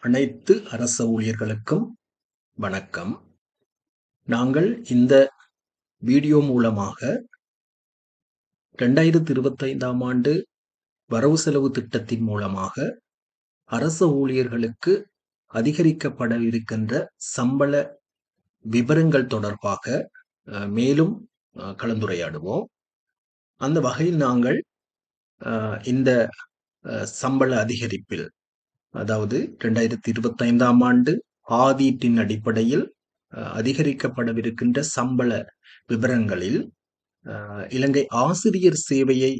அனைத்து அரச ஊழியர்களுக்கும் வணக்கம். நாங்கள் இந்த வீடியோ மூலமாக 2025ஆம் ஆண்டு வரவு செலவு திட்டத்தின் மூலமாக அரச ஊழியர்களுக்கு அதிகரிக்கப்பட இருக்கின்ற சம்பள விவரங்கள் தொடர்பாக மேலும் கலந்துரையாடுவோம். அந்த வகையில் நாங்கள் இந்த சம்பள அதிகரிப்பில், அதாவது 2025ஆம் ஆண்டு ஆதீட்டின் அடிப்படையில் அதிகரிக்கப்படவிருக்கின்ற சம்பள விவரங்களில் இலங்கை ஆசிரியர் சேவையை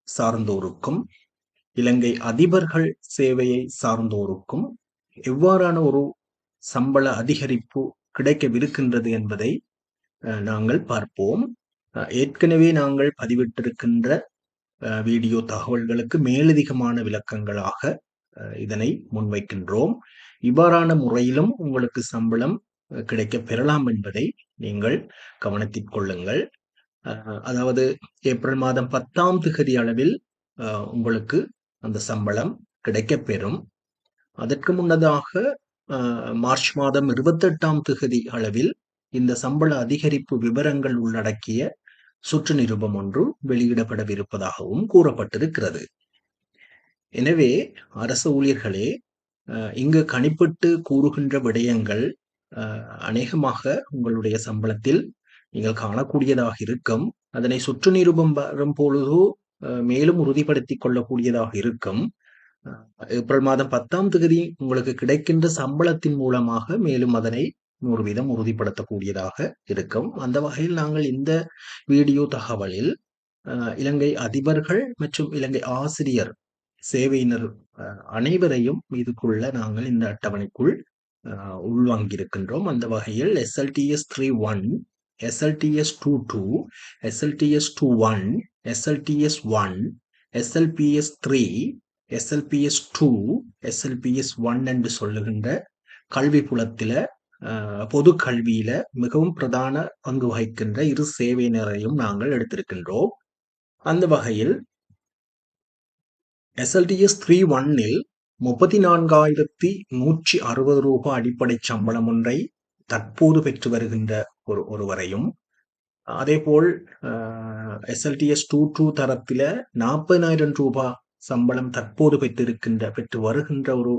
சார்ந்தோருக்கும் இலங்கை அதிபர்கள் சேவையை சார்ந்தோருக்கும் எவ்வாறான ஒரு சம்பள அதிகரிப்பு கிடைக்கவிருக்கின்றது என்பதை நாங்கள் பார்ப்போம். ஏற்கனவே நாங்கள் பதிவிட்டிருக்கின்ற வீடியோ தகவல்களுக்கு மேலதிகமான விளக்கங்களாக இதனை முன்வைக்கின்றோம். இவ்வாறான முறையிலும் உங்களுக்கு சம்பளம் கிடைக்க பெறலாம் என்பதை நீங்கள் கவனத்தில் கொள்ளுங்கள். அதாவது ஏப்ரல் மாதம் 10ஆம் திகதி அளவில் உங்களுக்கு அந்த சம்பளம் கிடைக்கப்பெறும். அதற்கு முன்னதாக மார்ச் மாதம் 28ஆம் திகதி அளவில் இந்த சம்பள அதிகரிப்பு விவரங்கள் உள்ளடக்கிய சுற்று நிருபம் ஒன்று வெளியிடப்படவிருப்பதாகவும் கூறப்பட்டிருக்கிறது. எனவே அரச ஊழியர்களே, இங்கு கணிப்பிட்டு கூறுகின்ற விடயங்கள் அநேகமாக உங்களுடைய சம்பளத்தில் நீங்கள் காணக்கூடியதாக இருக்கும். அதனை சுற்று நிருபம் வரும் பொழுது மேலும் உறுதிப்படுத்திக் கொள்ளக்கூடியதாக இருக்கும். ஏப்ரல் மாதம் 10ஆம் தேதி உங்களுக்கு கிடைக்கின்ற சம்பளத்தின் மூலமாக மேலும் அதனை 100% உறுதிப்படுத்தக்கூடியதாக இருக்கும். அந்த வகையில் நாங்கள் இந்த வீடியோ தகவலில் இலங்கை அதிபர்கள் மற்றும் இலங்கை ஆசிரியர் சேவையினர் அனைவரையும் இதுக்குள்ள நாங்கள் இந்த அட்டவணைக்குள் உள்வாங்கியிருக்கின்றோம். அந்த வகையில் SLTS 3.1, SLTS 2.2, SLTS 2.1, SLTS 1, SLPS 3, SLPS 2, SLPS 1 என்று சொல்லுகின்ற கல்வி புலத்தில பொது கல்வியில மிகவும் பிரதான பங்கு வகிக்கின்ற இரு சேவையினரையும் நாங்கள் எடுத்திருக்கின்றோம். அந்த வகையில் SLTS 3.1-இல் 34,160 ரூபாய் அடிப்படை சம்பளம் ஒன்றை தற்போது பெற்று வருகின்ற ஒருவரையும், அதேபோல் SLTS 2.2 தரத்தில 40,000 ரூபாய் சம்பளம் தற்போது பெற்று வருகின்ற ஒரு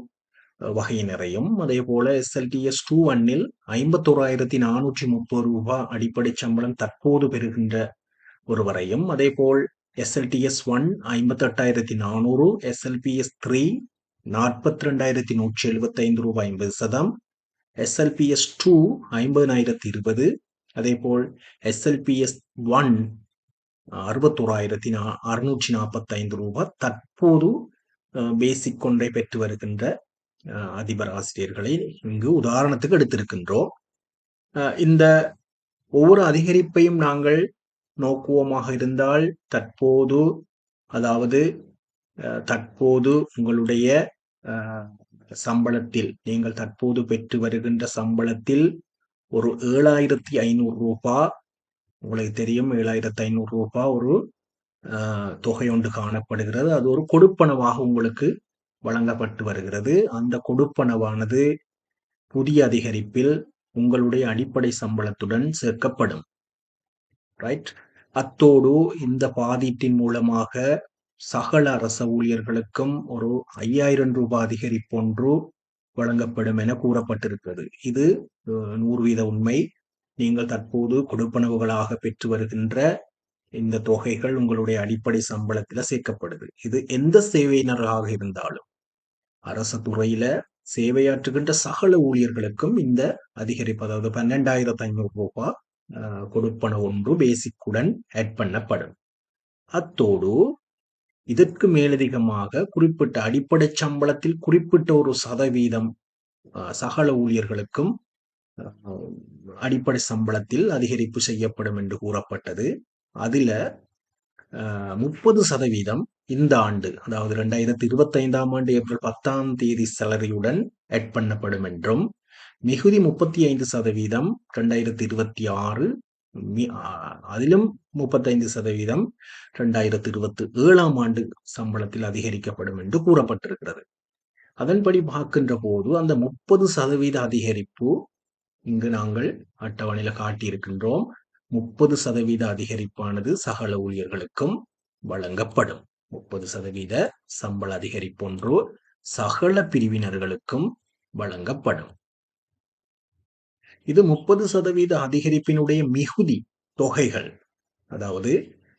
வகையினரையும், அதே போல SLTS 2.1-இல் 51,430 ரூபாய் அடிப்படை சம்பளம் தற்போது பெறுகின்ற ஒருவரையும், அதேபோல் SLTS 1 58,400, SLPS 3 42,175 ரூபாய் 50%, SLPS 2 50,020, அதேபோல் SLPS 1 61,645 ரூபாய் தற்போது பேசிக் ஒன்றை பெற்று வருகின்ற அதிபர் ஆசிரியர்களை இங்கு உதாரணத்துக்கு எடுத்திருக்கின்றோம். இந்த ஒவ்வொரு அதிகரிப்பையும் நாங்கள் நோக்குவோமாக இருந்தால் தற்போது உங்களுடைய சம்பளத்தில், நீங்கள் தற்போது பெற்று வருகின்ற சம்பளத்தில் ஒரு 7,500 ரூபாய், உங்களுக்கு தெரியும் 7,500 ரூபாய் ஒரு தொகை ஒன்று காணப்படுகிறது. அது ஒரு கொடுப்பனவாக உங்களுக்கு வழங்கப்பட்டு வருகிறது. அந்த கொடுப்பனவானது புதிய அதிகரிப்பில் உங்களுடைய அடிப்படை சம்பளத்துடன் சேர்க்கப்படும். ரைட். அத்தோடு இந்த பாதீட்டின் மூலமாக சகல அரச ஊழியர்களுக்கும் ஒரு 5,000 ரூபாய் அதிகரிப்பு ஒன்று வழங்கப்படும் என கூறப்பட்டிருக்கிறது. இது 100% உண்மை. நீங்கள் தற்போது கொடுப்பனவுகளாக பெற்று வருகின்ற இந்த தொகைகள் உங்களுடைய அடிப்படை சம்பளத்தில் சேர்க்கப்படுது. இது எந்த சேவையினராக இருந்தாலும், அரசு துறையில சேவையாற்றுகின்ற சகல ஊழியர்களுக்கும் இந்த அதிகரிப்பு, அதாவது 12,500 ரூபாய் கொடுப்பன ஒன்று பேசிக்குடன் ஆட் பண்ணப்படும். அத்தோடு இதற்கு மேலதிகமாக குறிப்பிட்ட அடிப்படை சம்பளத்தில் குறிப்பிட்ட ஒரு சதவீதம் சகல ஊழியர்களுக்கும் அடிப்படை சம்பளத்தில் அதிகரிப்பு செய்யப்படும் என்று கூறப்பட்டது. அதில் 30% இந்த ஆண்டு, அதாவது 2025ஆம் ஆண்டு ஏப்ரல் 10ஆம் தேதி சேலரியுடன் ஆட் பண்ணப்படும் என்றும், மிகுதி 35% 2026, அதிலும் 35% 2027ஆம் ஆண்டு சம்பளத்தில் அதிகரிக்கப்படும் என்று கூறப்பட்டிருக்கிறது. அதன்படி பார்க்கின்ற போது அந்த 30% அதிகரிப்பு இங்கு நாங்கள் அட்டவணையில் காட்டியிருக்கின்றோம். 30% அதிகரிப்பானது சகல ஊழியர்களுக்கும் வழங்கப்படும். 30% சம்பள அதிகரிப்பு ஒன்று சகல பிரிவினர்களுக்கும் வழங்கப்படும். இது 30% அதிகரிப்பினுடைய மிகுதி தொகைகள், அதாவது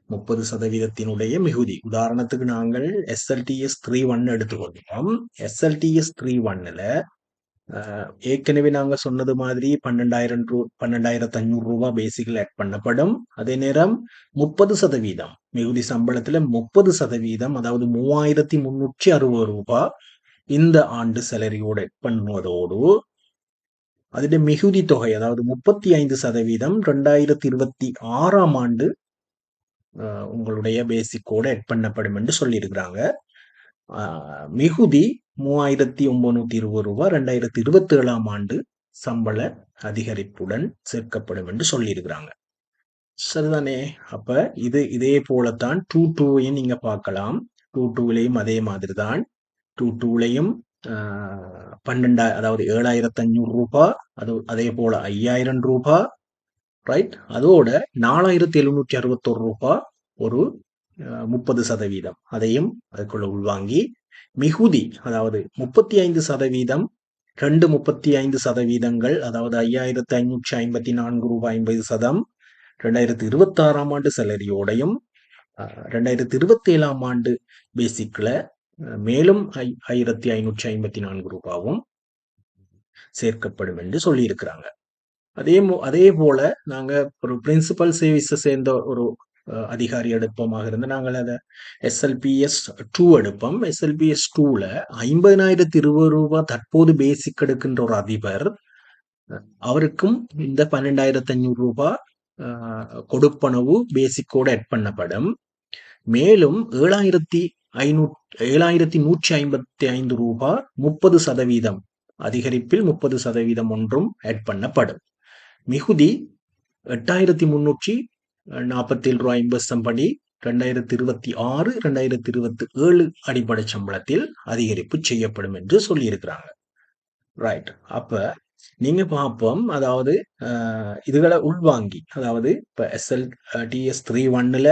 30%-த்தினுடைய மிகுதி. உதாரணத்துக்கு நாங்கள் SLTS 3.1 எடுத்துக்கொள்கிறோம். SLTS 3.1ல ஏற்கனவே நாங்க சொன்னது மாதிரி 12,500 ரூபாய் பேசிக்கல் ஆட் பண்ணப்படும். அதே நேரம் 30% மிகுதி சம்பளத்துல 30%, அதாவது 3,360 ரூபாய் இந்த ஆண்டு சேலரியோட ஆட் பண்ணுவதோடு அதோட மிகுதி தொகை, அதாவது 35% 2026ஆம் ஆண்டு உங்களுடைய பேசிக்கோட ஆட் பண்ணப்படும் என்று சொல்லியிருக்கிறாங்க. மிகுதி 3,920 ரூபாய் 2027ஆம் ஆண்டு சம்பள அதிகரிப்புடன் சேர்க்கப்படும் என்று சொல்லியிருக்கிறாங்க. சரிதானே? அப்ப இதே போலத்தான் 2.2 நீங்க பார்க்கலாம். 2.2லையும் அதே மாதிரி தான். 2.2லையும் 12, அதாவது 7,500 ரூபாய், அதே போல 5,000 ரூபாய், ரைட். அதோட 4,761 ரூபாய் ஒரு 30%, அதையும் அதுக்குள்ள உள்வாங்கி மிகுதி, அதாவது 35%, 35%, அதாவது 5,554 ரூபாய் 50%, 2026ஆம் ஆண்டு சேலரியோடையும் 2027ஆம் ஆண்டு பேசிக்ல மேலும் 5,554 ரூபாயும் சேர்க்கப்படும் என்று சொல்லியிருக்கிறாங்க. அதே போல நாங்க ஒரு பிரின்சிபல் சர்வீஸை சேர்ந்த ஒரு அதிகாரி எடுப்போமாக இருந்து நாங்கள் அதை SLPS 2 எடுப்போம். SLPS 2ல 50,020 ரூபாய் தற்போது பேசிக் எடுக்கின்ற ஒரு அதிபர், அவருக்கும் இந்த 12,500 ரூபாய் கொடுப்பனவு பேசிக்கோட ஆட் பண்ணப்படும். மேலும் 7,155 ரூபாய் 30% அதிகரிப்பில் 30% ஒன்றும் ஆட் பண்ணப்படும். மிகுதி 8,347 ரூபாய் 50 படி 2026, 2027 அடிப்படை சம்பளத்தில் அதிகரிப்பு செய்யப்படும் என்று சொல்லியிருக்கிறாங்க. ரைட். அப்ப நீங்க பார்ப்போம், அதாவது இதுகளை உள்வாங்கி, அதாவது இப்ப SLTS 3.1ல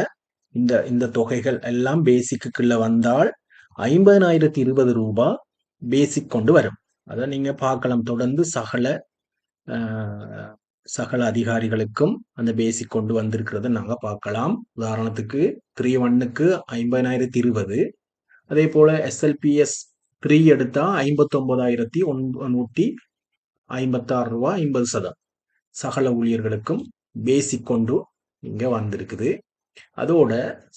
இந்த தொகைகள் எல்லாம் பேசிக்குள்ள வந்தால் 50,020 ரூபாய் பேசிக் கொண்டு வரும். அதை நீங்க பார்க்கலாம். தொடர்ந்து சகல அதிகாரிகளுக்கும் அந்த பேசிக் கொண்டு வந்திருக்கிறத நாங்க பார்க்கலாம். உதாரணத்துக்கு 3.1க்கு 50,020, அதே போல SLPS 3 எடுத்தா 59,956 ரூபாய் 50%. சகல ஊழியர்களுக்கும் பேசிக் கொண்டு இங்க வந்திருக்குது. அதோட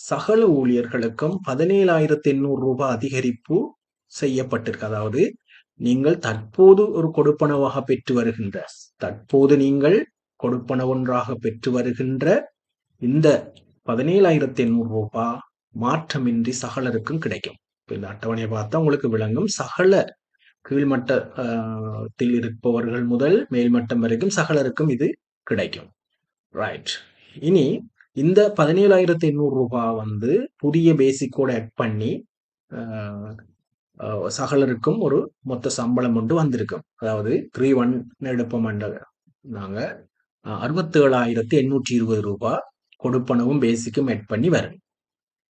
சகல ஊழியர்களுக்கும் 17,800 ரூபாய் அதிகரிப்பு செய்யப்பட்டிருக்கு. அதாவது நீங்கள் தற்போது ஒரு கொடுப்பனவாக பெற்று வருகின்ற, தற்போது நீங்கள் கொடுப்பனவொன்றாக பெற்று வருகின்ற இந்த 17,800 ரூபாய் மாற்றமின்றி சகலருக்கும் கிடைக்கும். இந்த அட்டவணையை பார்த்தா உங்களுக்கு விளங்கும். சகல கீழ்மட்டத்தில் இருப்பவர்கள் முதல் மேல்மட்டம் வரைக்கும் சகலருக்கும் இது கிடைக்கும். ரைட். இனி இந்த 17,800 ரூபாய் புதிய பேசிக்கோட ஆட் பண்ணி சகலருக்கும் ஒரு மொத்த சம்பளம் ஒன்று வந்திருக்கும். அதாவது 3.1 எடுப்போம், நாங்க 67,820 ரூபாய் கொடுப்பனவும் பேசிக்கும் ஆட் பண்ணி வரும்.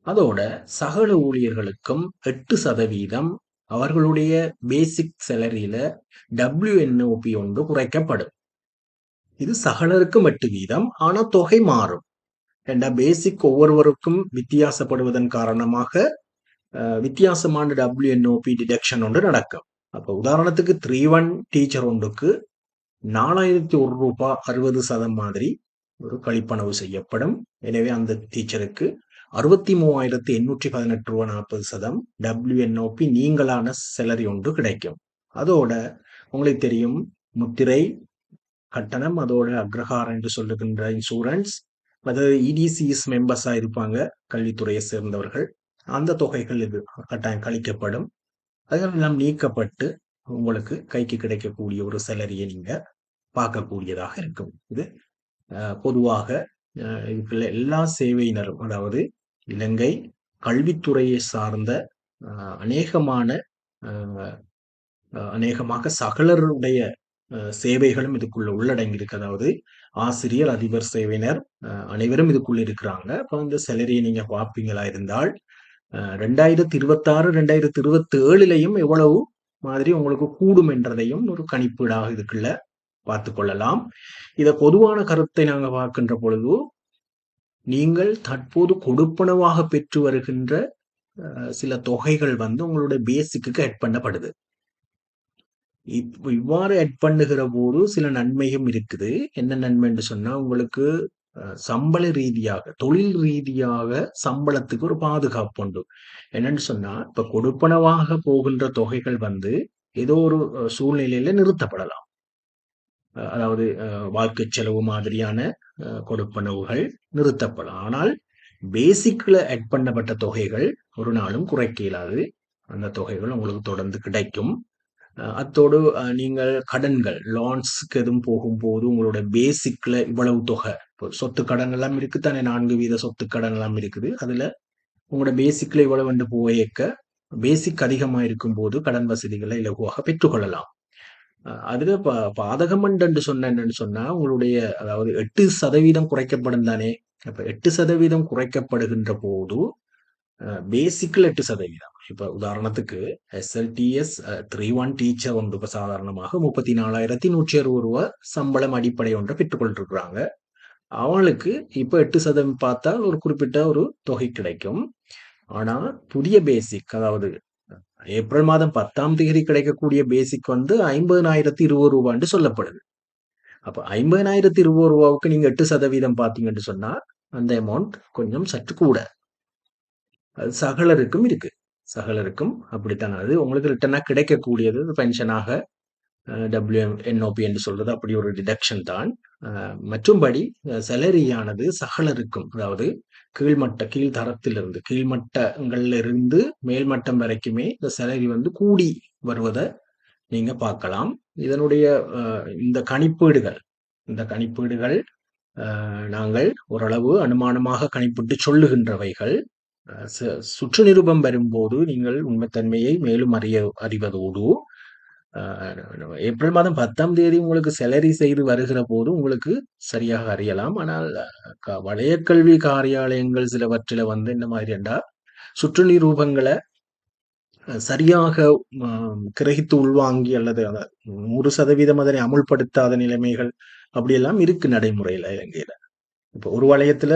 அதோட சகல ஊழியர்களுக்கும் 8% அவர்களுடைய பேசிக் சேலரியில WNOP ஒன்று குறைக்கப்படும். இது சகலருக்கும் 8%, ஆனா தொகை மாறும். பேசிக் ஒவ்வொருவருக்கும் வித்தியாசப்படுவதன் காரணமாக வித்தியாசமான WNOP டிடக்ஷன் ஒன்று நடக்கும். அப்ப உதாரணத்துக்கு 3.1 டீச்சர் ஒன்றுக்கு 4,001 ரூபாய் 60% மாதிரி ஒரு கழிப்பனவு செய்யப்படும். எனவே அந்த டீச்சருக்கு 63,818 ரூபாய் 40% WNOP நீங்களான சேலரி ஒன்று கிடைக்கும். அதோட உங்களுக்கு தெரியும், முத்திரை கட்டணம், அதோட அக்ரஹாரம் என்று சொல்லுகின்ற இன்சூரன்ஸ், அதாவது EDCS மெம்பர்ஸா இருப்பாங்க கல்வித்துறையை சேர்ந்தவர்கள், அந்த தொகைகள் இது கட்டாயம் கழிக்கப்படும். அதெல்லாம் நீக்கப்பட்டு உங்களுக்கு கைக்கு கிடைக்கக்கூடிய ஒரு சேலரியை நீங்க பார்க்கக்கூடியதாக இருக்கும். இது பொதுவாக இதுக்குள்ள எல்லா சேவையினரும், அதாவது இலங்கை கல்வித்துறையை சார்ந்த அநேகமான அநேகமாக சகலருடைய சேவைகளும் இதுக்குள்ள உள்ளடங்கியிருக்கு. அதாவது ஆசிரியர், அதிபர், சேவையினர் அனைவரும் இதுக்குள்ள இருக்கிறாங்க. அப்ப இந்த சேலரியை நீங்க பார்ப்பீங்களா இருந்தால் 2026, 2027லயும் எவ்வளவு மாதிரி உங்களுக்கு கூடும் என்றதையும் ஒரு கணிப்பீடாக இதுக்குள்ள பார்த்துக் கொள்ளலாம். இத பொதுவான கருத்தை நாங்க பார்க்கின்ற பொழுது, நீங்கள் தற்போது கொடுப்பனவாக பெற்று வருகின்ற சில தொகைகள் வந்து உங்களுடைய பேசிக்கு ஆட் பண்ணப்படுது. இவ்வாறு ஆட் பண்ணுகிற போது சில நன்மையும் இருக்குது. என்ன நன்மை என்று சொன்னா, உங்களுக்கு சம்பள ரீதியாக, தொழில் ரீதியாக சம்பளத்துக்கு ஒரு பாதுகாப்பு உண்டு. என்னன்னு சொன்னா, இப்ப கொடுப்பனவாக போகின்ற தொகைகள் வந்து ஏதோ ஒரு சூழ்நிலையில நிறுத்தப்படலாம். அதாவது வாழ்க்கை செலவு மாதிரியான கொடுப்பனவுகள் நிறுத்தப்படலாம். ஆனால் பேசிக்ல ஆட் பண்ணப்பட்ட தொகைகள் ஒரு நாளும் குறைக்க இயலாது. அந்த தொகைகள் உங்களுக்கு தொடர்ந்து கிடைக்கும். அத்தோடு நீங்கள் கடன்கள், லான்ஸ்க்கு எதுவும் போகும்போது உங்களோட பேசிக்ல இவ்வளவு தொகை, சொத்து கடன் எல்லாம் இருக்கு தானே, 4 வீத சொத்து கடன் எல்லாம் இருக்குது. அதுல உங்களோட பேசிக்ல இவ்வளவு போயேக்க பேசிக் அதிகமா இருக்கும்போது கடன் வசதிகளை இலகுவாக பெற்றுக்கொள்ளலாம். அதுல பாதகம் என்று சொன்ன என்னன்னு சொன்னா, உங்களுடைய அதாவது 8% குறைக்கப்படும் தானே. அப்ப 8% குறைக்கப்படுகின்ற போது பேசிக்ல 8%. இப்ப உதாரணத்துக்கு SLTS 3-1 டீச்சர் ஒன்று இப்ப சாதாரணமாக 34,160 ரூபாய் சம்பளம் அடிப்படை ஒன்றை பெற்றுக்கொண்டிருக்கிறாங்க. அவளுக்கு இப்ப 8% பார்த்தால் ஒரு குறிப்பிட்ட ஒரு தொகை கிடைக்கும். ஆனா புதிய பேசிக், அதாவது ஏப்ரல் மாதம் 10ஆம் தேதி கிடைக்கக்கூடிய பேசிக் வந்து 50,020 ரூபான்னு சொல்லப்படுது. அப்ப 50,020 ரூபாவுக்கு நீங்க 8% பார்த்தீங்கன்னு சொன்னா அந்த அமௌண்ட் கொஞ்சம் சற்று கூட. அது சகலருக்கும் இருக்கு. சகலருக்கும் அப்படித்தான். அது உங்களுக்கு ரிட்டனா கிடைக்கக்கூடியது பென்ஷனாக WNOP என்று சொல்றது அப்படி ஒரு டிடக்ஷன் தான். மற்றும்படி சேலரியானது சகலருக்கும், அதாவது கீழ் தரத்திலிருந்து, கீழ்மட்டங்கள்ல இருந்து மேல்மட்டம் வரைக்குமே இந்த சேலரி வந்து கூடி வருவதை நீங்க பார்க்கலாம். இதனுடைய இந்த கணிப்பீடுகள் நாங்கள் ஓரளவு அனுமானமாக கணிப்பிட்டு சொல்லுகின்றவைகள். சுற்று நிருபம் வரும்போது நீங்கள் உண்மைத்தன்மையை மேலும் அறிவதோடு ஏப்ரல் மாதம் 10ஆம் தேதி உங்களுக்கு சேலரி செய்து வருகிற போது உங்களுக்கு சரியாக அறியலாம். ஆனால் வலயக்கல்வி காரியாலயங்கள் சிலவற்றில வந்து என்ன மாதிரி என்றால், சுற்று நிரூபங்களை சரியாக கிரகித்து உள்வாங்கி அல்லது 100% அதனை அமுல்படுத்தாத நிலைமைகள் அப்படியெல்லாம் இருக்கு நடைமுறையில இலங்கையில. இப்போ ஒரு வலயத்துல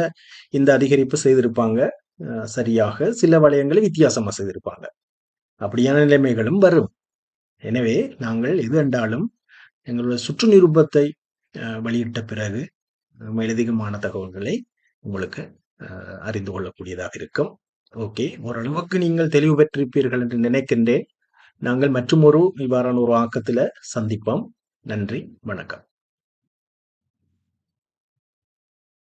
இந்த அதிகரிப்பு செய்திருப்பாங்க சரியாக, சில வலயங்களை வித்தியாசமா செய்திருப்பாங்க. அப்படியான நிலைமைகளும் வரும். எனவே நாங்கள் எது என்றாலும் எங்களுடைய சுற்று நிருபத்தை வெளியிட்ட பிறகு மேலதிகமான தகவல்களை உங்களுக்கு அறிந்து கொள்ளக்கூடியதாக இருக்கும். ஓகே, ஓரளவுக்கு நீங்கள் தெளிவு பெற்றிருப்பீர்கள் என்று நினைக்கின்றேன். நாங்கள் மற்றும் இவ்வாறான ஒரு ஆக்கத்துல சந்திப்போம். நன்றி, வணக்கம்.